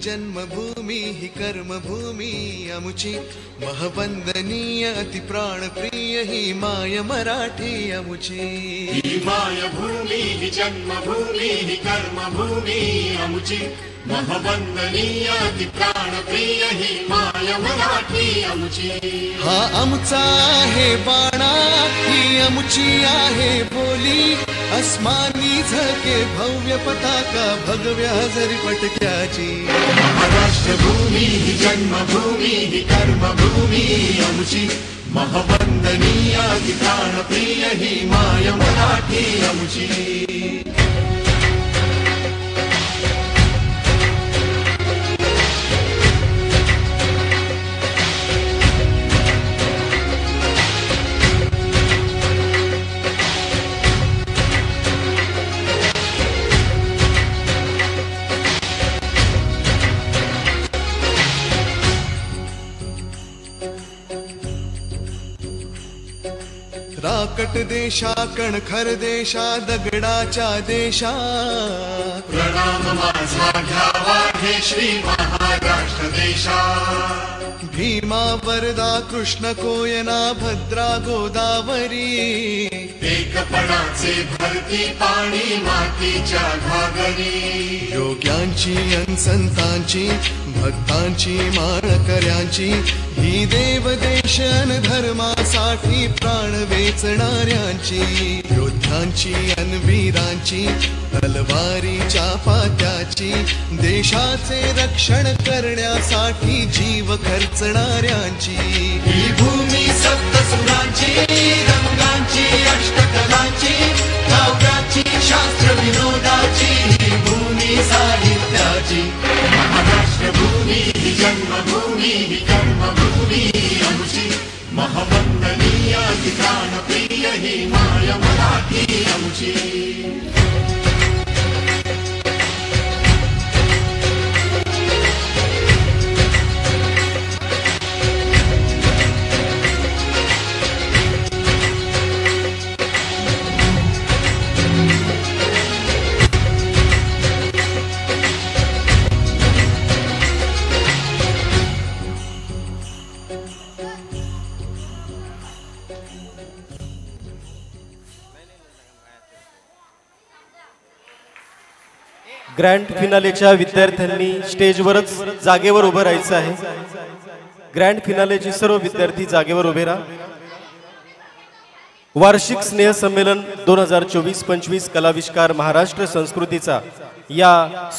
जन्मभूमी ही कर्मभूमी अमुची महवंदनीय अति प्राणप्रिय ही माय मराठी अमुची ही मायभूमी ही जन्मभूमी ही कर्मभूमी अमुची महवंदनीय अति प्राणप्रिय ही माय मराठी अमुची हा आमचा आहे बाणा ही अमुची आहे बोली अस्मानी झके भव्य पताका भगव्या हजरी पटक्याची महाराष्ट्रभूमी ही जन्मभूमी ही कर्मभूमी अमुची महवंदनीय अति प्राणप्रिय ही माय मराठी अमुची राकट देशा कणखर देशा दगडाच्या देशा प्रणाम माझा घ्यावा हे श्री महाराष्ट्र देशा भीमा वरदा कृष्ण कोयना भद्रा गोदावरी एकपणाचे भरती पाणी मातीच्या घागरी योग्यांची संतांची भक्तांची माळकऱ्यांची ही देवदेशन धर्मासाठी प्राण वेचणाऱ्यांची योद्ध्यांची वीरांची तलवारीच्या पात्याची देशाचे रक्षण करण्यासाठी जीव खर्चणाऱ्यांची ही भूमी सप्तसुरांची रंगांची अष्टकलांची काव्याची शास्त्र विनोदाची ही भूमी साहित्याची महाराष्ट्रभूमी ही जन्मभूमी ही कर्मभूमी अमुची महवंदनीय अति प्राणप्रिय ही माय मराठी अमुची ग्रँड फिनालेच्या विद्यार्थ्यांनी स्टेजवरच जागेवर उभं राहायचं आहे। ग्रँड फिनालेचे सर्व विद्यार्थी जागेवर उभे राहा। वार्षिक स्नेह संमेलन 2024-25 कलाविष्कार महाराष्ट्र संस्कृतीचा या